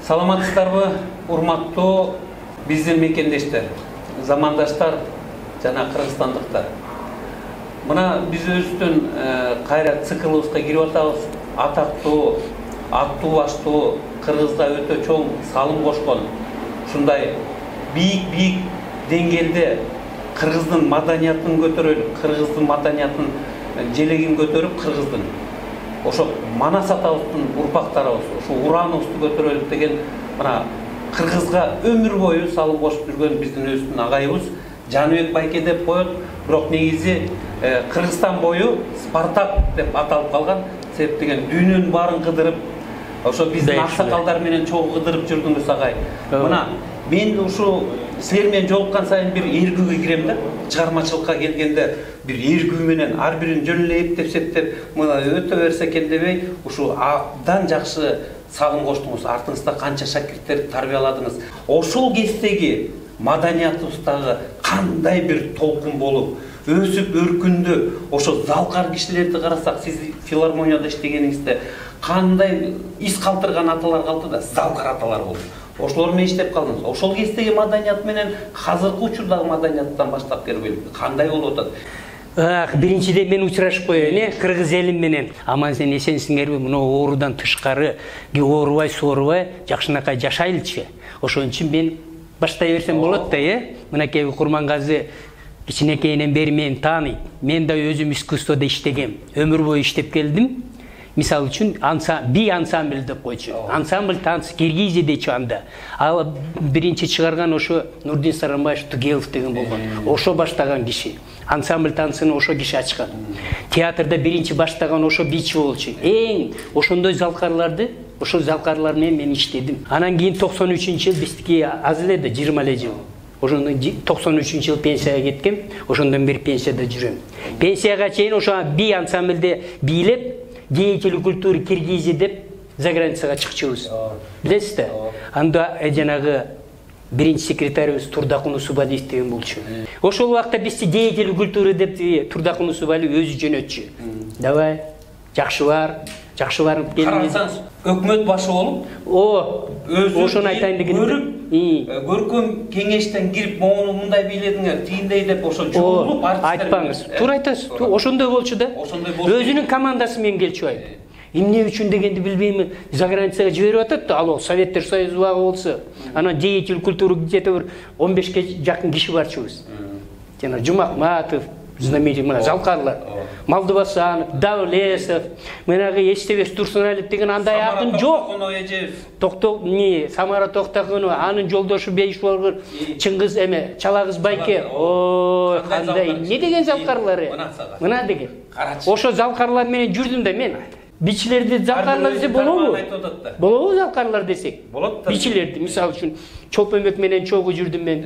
Саламатсыздарбы, урматтуу биздин мекендештер, замандаштар жана кыргызстандыктар. Мына биз өзүбүздүн кайра циклыбызга кирип атабыз. Атактуу, аттуу баштуу кыргызга өтө чоң салым кошкон, ушундай бийик деңгээлде кыргыздын маданиятын көтөрөлүп, кыргыздын маданиятын желегин көтөрүп, кыргыздын ошо Манас атабыздын урпактарыбыз, ошо урааныбызды көтөрөлүп деген мына кыргызга өмүр бою салым кошуп жүргөн биздин өзүбүздүн агайыбыз Жаныбек байке деп коет, бирок негизи Кыргызстан бою Спартак деп аталып калган. Себеп деген дүйнөнүн баарын кыдырып, ошо биздин аксакалдар менен чогуу кыдырып жүрдүңүз агай. Мына мен ушу силер менен жолуккан сайын бир эргүүгө кирем да, чыгармачылыкка келгенде бир эргүү менен ар бирин жөн эле эптеп, мына өтө берсе экен дебей, ушу абдан жакшы салым коштуңуз, артыңызда канча шакирттер тарбияладыңыз. Ошол кездеги маданиятыбыздагы кандай бир толкун болуп, өсүп өркүндү, ошо залкар кишилерди карасак, сиз филармонияда иштегениңизде кандай из калтырган аталар калды да, залкар аталар болду. Ошолор менен иштеп калдыңыз. Ошол кездеги маданият менен азыркы учурдагы маданияттан баштап келгиле кандай болуп атат? Биринчиден мен учурашып коеюн, кыргыз элим менен. Аман сен эсенсиңерби? Мына оорудан тышкары, оорубай, соорубай, жакшынакай жашайлычы. Ошон үчүн мен баштай берсем болот да, мынакей Курмангазы кичинекейинен бери мени тааныйт. Мен да өзүм искусстводо иштегем, өмүр бою иштеп келдим. Мисалы үчүн би ансамбль деп койчу. Ансамбль танцы Киргизия дейчү анда. Ал биринчи чыгарган ошо Нурдин Саранбаев Тугелов деген болгон. Ошо баштаган киши. Ансамбль танцыны ошо киши ачкан. Театрда биринчи баштаган ошо бийчи болчу. Эң ошондой залкарларды, ошол залкарлар менен мен иштедим. Анан кийин 93-жыл биздики аз эле да 20 эле жыл. Ошондон 93-жыл пенсияга кеткем. Ошондон бери пенсияда жүрөм. Пенсияга чейин ошо би ансамбльде бийлеп, деятели культуры Киргизии деп за границага чыкчубуз. Билесиз да? Анда жанагы биринчи секретарыбыз Турдакун Усубалиев деген болчу. Ошол убакта бизди деятели культуры деп Турдакун Усубалиев өзү жөнөтчү. Давай, жакшы барып келиңиз. Карасаңыз, өкмөт башы болуп, ошону айтайын дегенде көркөм кеңештен кирип, моуну мындай бийледиңер, тийиндей деп ошо жолуп айтпаңыз. Туура айтасыз. Ошондой болчу да. Өзүнүн командасы менен келчү айт. Эмне үчүн дегенди билбейм, за границага жиберип атат да, ал Советтер Союзу багы болсо. Анан деятель культуры где-то бир 15ке жакын киши барчубуз. Жана Жумахматов, знаменитый залкарлар, Малдыбасанов, Давлесов, менагы Эстебес Турсуналиев деген андай акын жок. Самара Токтогунова, анын жолдошу Бейиш болгор, Чыңгыз Чалагыз Байке. Кандай эмне деген залкарлар? Мына деген. Ошо залкарлар менен жүрдүм да мен. Бичилерди залкарлар десе болобу? Болобу залкарлар десек? Бичилерди, мисалы үчүн Чолпонбек менен чогуу жүрдүм мен.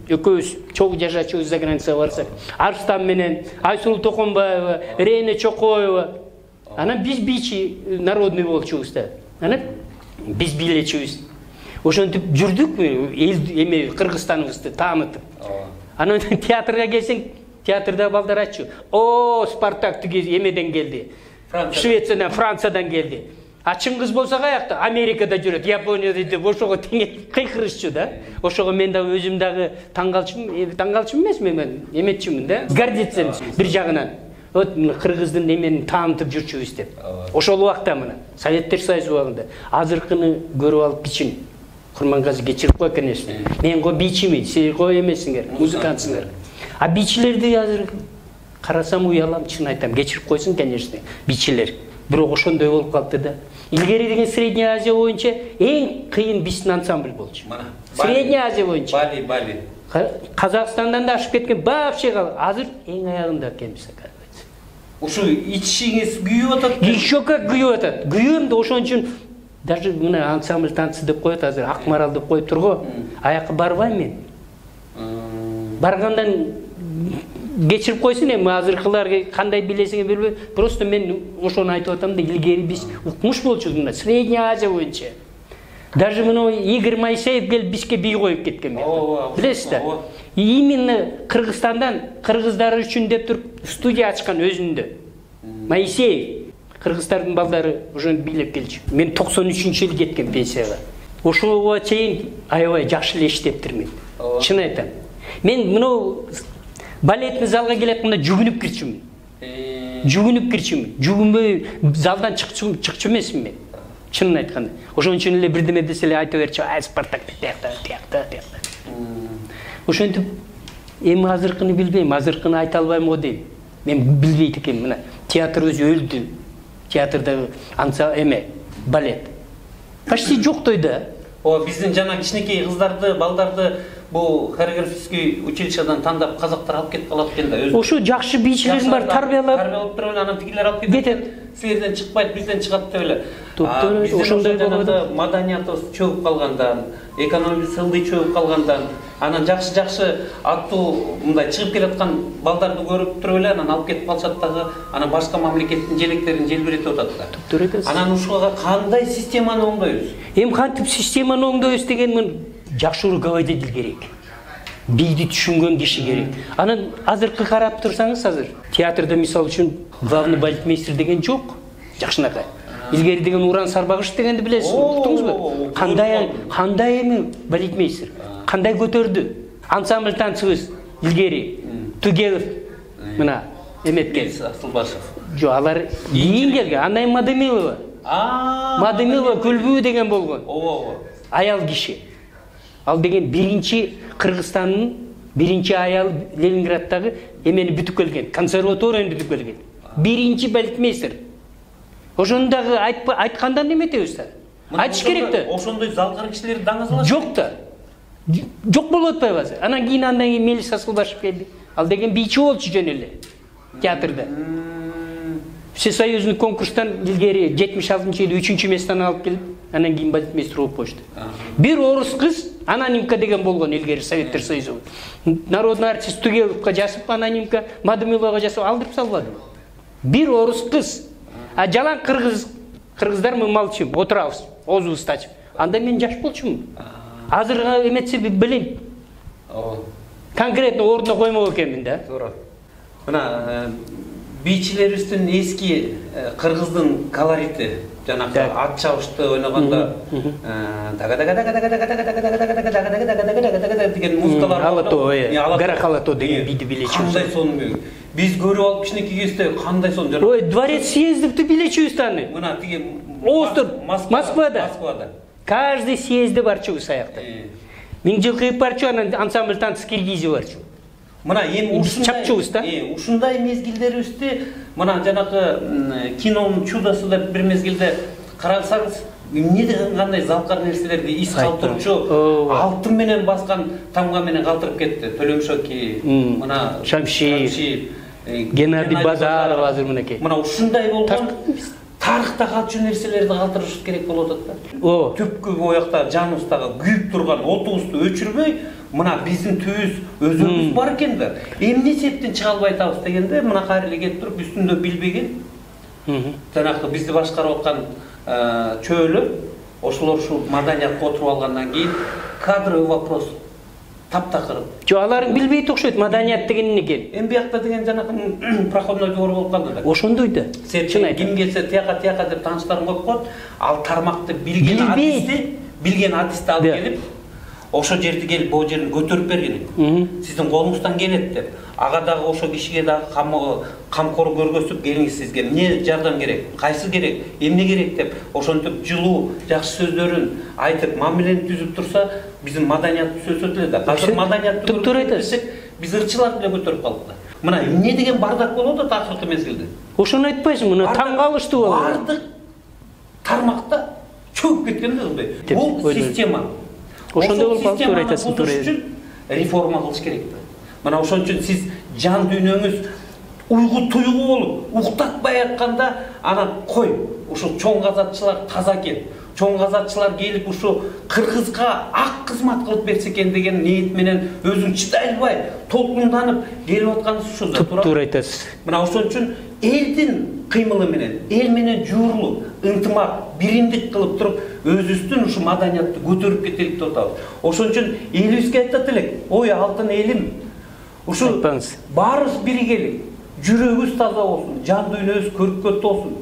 Экөөбүз чогуу жашачубуз за границага барсак. Арстан менен, Айсулуу Токонбаева, Рене Чокоева. Анан биз бичи народный болчубуз да. Анан биз бийлечүбүз. Ошентип жүрдүк, эме Кыргызстаныбызды таанытып. Анан театрга келсең, театрда балдар айтчу. Спартак эмеден келди. Швециядан, Франциядан келди. А Чыңгыз болсо каякта? Америкада жүрөт, Японияда деп ошого кыйкырышчу да. Ошого мен да өзүм дагы таңгалчумун эмесмин, мен эметчүмүн да. Гордиться бир жагынан. Кыргыздын эменин таанытып жүрчүбүз деп. Ошол убакта мына Советтер Союзу убагында азыркыны көрүп алып бичин. Курмангазы кечирип кой, конечно. Мен го бичимин, силер го эмессиңер, музыкантсыңар. А бичилерди азыр карасам уялам, чын айтам, кечирип койсун, конечно, бичилер. Бирок ошондой болуп калды да. Илгери деген Средняя Азия боюнча эң кыйын биздин ансамбль болчу. Средняя Азия боюнча. Бали. Казакстандан да ашып кеткен, вообще азыр эң аягында экенбиз, оказывается. Ушу ичишиңиз күйүп атат? Еще как күйүп атат. Күйөм да ошон үчүн даже мына ансамбль танцы деп коет азыр, Акмарал деп коюп турго. Аяка барбайм мен. Баргандан кечирип койсун, эми азыркылар кандай билесиңер билбейм. Просто мен ошону айтып атам да, илгери биз укмуш болчубуз мына Средняя Азия боюнча. Даже мына Игорь Моисеев келип бизге бий коюп кеткен. Билесиз да? Именно Кыргызстандан кыргыздар үчүн деп туруп студия ачкан өзүндө. Моисеев кыргыздардын балдары уже бийлеп келчү. Мен 93-жылы кеткен пенсияга. ошого чейин аябай жакшы эле иштептирмин. Чын айтам. Мен мынау балетный залга келеткенде жүгүнүп кирчүмүн. Жүгүнбөй залдан чыкчу эмесмин мен. Чынын айтканда. Ошон үчүн эле бирдеме десе эле айта берчү, Спартак тиякта. Ошентип эми азыркыны билбейм, азыркыны айта албайм го дейм. Мен билбейт экенмин. Мына театр өзү өлдү. Театрдагы балет. Почти жоктой да. Биздин жана кичинекей кыздарды, балдарды бул хореографический училищеден тандап казактар алып кетип калат экен да. Ошо жакшы бийчилерим бар, тарбиялап туруп анан тигилер алып кетет. Силерден чыкпайт, бизден чыгат деп эле. Ошондой болот. Маданиятыбыз чөгүп калгандан, экономикасы сылдый чөгүп калгандан, анан жакшы аттуу мындай чыгып келаткан балдарды көрүп туруп эле анан алып кетип калышат дагы, анан башка мамлекеттин желектерин желбиретип атат да. Анан ушуга кандай системаны оңдойбуз? Эми кантип системаны оңдойбуз деген жакшы руководитель керек. Бийди түшүнгөн киши керек. Анан азыркы карап турсаңыз, азыр театрда мисал үчүн главный балетмейстер деген жок. Жакшынакай. Илгери деген Уран Сарбагыш дегенди билесиз, уктуңузбу? Кандай эми балетмейстер? Кандай көтөрдү? Ансамбль танцыбыз илгери Тугелов мына эметкен Асылбашев. Жок, алар кийин келген. Андан Мадемилова. Мадемилова Күлбүү деген болгон. Аял киши. Ал деген биринчи Кыргызстандын биринчи аял Ленинградтагы эмени бүтүп келген, консерваторияны бүтүп келген. Биринчи балетмейстер. Ошондагы айткандан эметебиз да. Айтыш керек да. Ошондой залкар кишилерди даңазалаш. Жок да. Жок болуп атпайбы азыр. Анан кийин Мелис Асылбашев келди. Ал деген бийчи болчу жөн эле театрда. Всесоюзный конкурстан илгери 76-жылы 3-чү местени алып келип, анан кийин балетмейстер болуп кошту. Бир орус кыз анонимка деген болгон илгери Советтер Союзу. Народный артист Тугеловка жасып анонимка, Мадемиловага жасап алдырып салбады. Бир орус кыз. А жалаң кыргыздар мы молчим, отурабыз, оозубузду ачып. Анда мен жаш болчумун. Азыр эметсе билем. Конкретно ордуна коймок экенмин да. Туура. Мына бийчилерибиздин эски кыргыздын колорити, жанагы ат чабышты ойногондо деген музыкалар алато, гарак алато деген бийди билечүбүз. Кандай сонун биз көрүп алып кичинекей кезде кандай сонун жана. Ой, дворец съездипти билечүбүз таны. Мына тиги Москвада. Каждый съезде барчубуз аякта. Миңжилкыев барчу, анан ансамбль танц Киргизия барчу. Мына эми ушундай мезгилдерибизди мына жанагы кинонун чудосы деп бир мезгилде карасаңыз, эмне деген кандай залкар нерселерди эс калтырчу, алтын менен баскан тамга менен калтырып кетти. Төлөмшөки, мына Шамшиев, Геннадий Базаров азыр мынакей. Мына ушундай болгон тарыхта калчу нерселерди калтырыш керек болуп атат да. Түпкү оякта жаныбыздагы күйүп турган отубузду өчүрбөй, мына биздин түбүз өзүбүз бар экен да. Эмне септен чыга албай атабыз дегенде мына кайры эле келип туруп үстүндө билбеген жанагы бизди башкарып аткан чөөлөр ошолор ушул маданиятка отуруп алгандан кийин кадровый вопрос таптакыр. Жок, алар билбейт окшойт маданият деген эмне экен. Эми биякта деген жанагы проходной двор болуп калды да. Ошондой да. Чын айтам. Ким келсе тияка деп тааныштарын коюп коет, ал тармакты билген артистти алып келип, ошо жерди келип, бул жерин көтөрүп бергин. Сиздин колуңуздан келет деп. Ага дагы ошо кишиге дагы камкор көргөзүп, келиңиз сизге эмне жардам керек, кайсы керек, эмне керек деп, ошентип жылуу, жакшы сөздөрүн айтып, мамилени түзүп турса, биздин маданият өсөт эле да. Азыр маданиятты көрсөтсөк, биз ырчыларды эле көтөрүп калдык да. Мына эмне деген бардак болуп атат акыркы мезгилде. Ошону айтпайсың, мына таң калыштуу болду. Бардык тармакта чөгүп кеткен да мындай. Бул система. Ошондой болуп калды, туура айтасың, туура. Ошон үчүн реформа кылыш керек да. Мына ошон үчүн сиз жан дүйнөңүз уйгу туйгу болуп, уктатпай атканда, анан кой, ушул чоң казатчылар таза экен. Чоң казатчылар келип ушу кыргызга ак кызмат кылып берсе экен деген ниет менен өзүн чыдай албай, толкунданып келип атканыңыз ушул да, туура. Туура айтасыз. Мына ошон үчүн элдин кыймылы менен, эл менен жуурулуп, ынтымак, биримдик кылып туруп, өзүбүздүн ушу маданиятты көтөрүп кетелик деп атабыз. Ошон үчүн элибизге айтат элек, ой алтын элим, ушу баарыбыз биригелик, жүрөгүбүз таза болсун, жан дүйнөбүз көркөт болсун.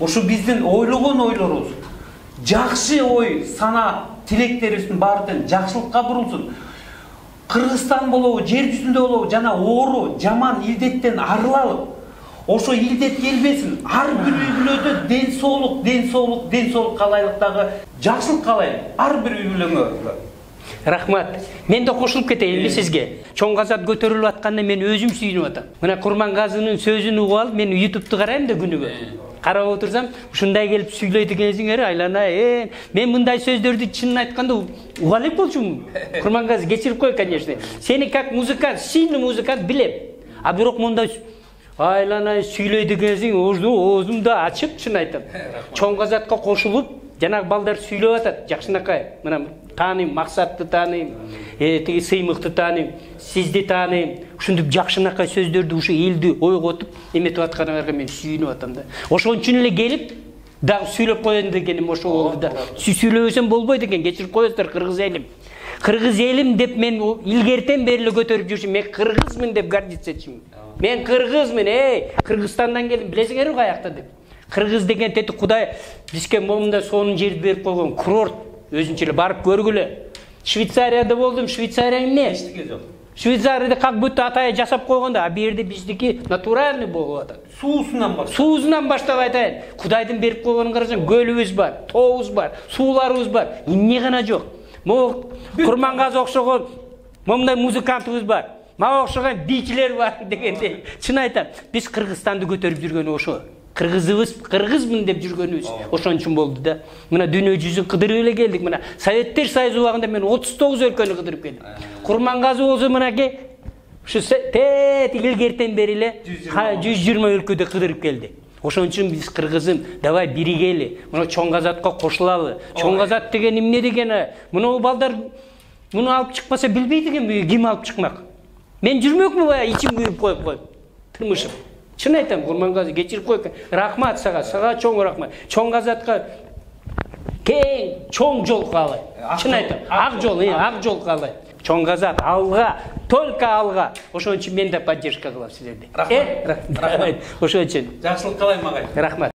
Ушу биздин ойлогон ойлорубуз жакшы ой, сана, тилектерибиздин баардыгын жакшылыкка бурулсун. Кыргызстан болобу, жер жүзүндө болобу жана оору, жаман илдеттен арылалып, ошо илдет келбесин. Ар бир үй бүлөдө ден соолук каалайлык дагы жакшылык каалайм. Ар бир үй бүлөңө. Рахмат. Мен да кошулуп кетейинби сизге? Чоң Казат көтөрүлүп атканда мен өзүм сүйүнүп атам. Мына Курмангазынын сөзүн угуп алып, мен YouTube'ду карайм да күнүгө. Карап отурсам, ушундай келип сүйлөйт экенсиңер, айланайын. Мен мындай сөздөрдү чынын айтканда уга элек болчумун. Курмангаз, кечирип кой, конечно. Сени как музыкант, сильный музыкант билем. А бирок мындай айланай сүйлөйт экенсиң, оозумду ачып, чын айтам. Чоң Казатка кошулуп, жанагы балдар сүйлөп атат, жакшынакай. Мына тааныйм, Максатты тааныйм, тиги Сыймыкты тааныйм, сизди тааныйм. Ушинтип жакшынакай сөздөрдү ушу элди ойготуп эметип атканыңарга мен сүйүнүп атам да. Ошон үчүн эле келип дагы сүйлөп коеюн дегеним ошо болду да. Сүйлөбөсөм болбойт экен, кечирип коесуздар, кыргыз элим. Кыргыз элим деп мен илгертен бери эле көтөрүп жүрчүмүн. Мен кыргызмын деп гордиться этчүмүн. Мен кыргызмын, Кыргызстандан келдим, билесиңерби каякта деп. Кыргыз деген тети Кудай бизге момунда сонун жерди берип койгон, курорт. Өзүнчө эле барып көргүлө. Швейцарияда болдум, Швейцария эмне? Эчтеке жок. Швейцарияда как будто атайы жасап койгондо, а бу жерде биздики натуральный болуп атат. Суусунан баштап айтайын. Кудайдын берип койгонун карасаң, көлүбүз бар, тообуз бар, сууларыбыз бар. Эмне гана жок. Могу Курмангаз окшогон момундай музыкантыбыз бар. Мага окшогон бийчилер бар дегендей. Чын айтам, биз Кыргызстанды көтөрүп жүргөнү ошо. Кыргызмын деп жүргөнүбүз ошон үчүн болду да. Мына дүйнө жүзүн кыдырып эле келдик. Мына Советтер Союзу убагында мен 39 өлкөнү кыдырып келдим. Курмангазы болсо мынакей ушу тет илгертен бери эле 120 өлкөдө кыдырып келди. Ошон үчүн биз кыргызым, давай биригели. Мына Чоң Казатка кошулалы. Чоң Казат деген эмне дегени? Мына балдар муну алып чыкпаса билбейт экен, ким алып чыкмак? Мен жүрмөкмүн баягы ичим күйүп коюп, тырмышып. Чын айтам, Курмангаз, кечирип кой. Рахмат сага чоң рахмат. Чоң Казатка кең, чоң жол каалайм. Чын айтам, ак жол каалайм. Чоң Казат алга, только алга. Ошон үчүн мен да поддержка кылам силерди. Рахмат. Ошон үчүн. Жакшылык каалайм агай. Рахмат.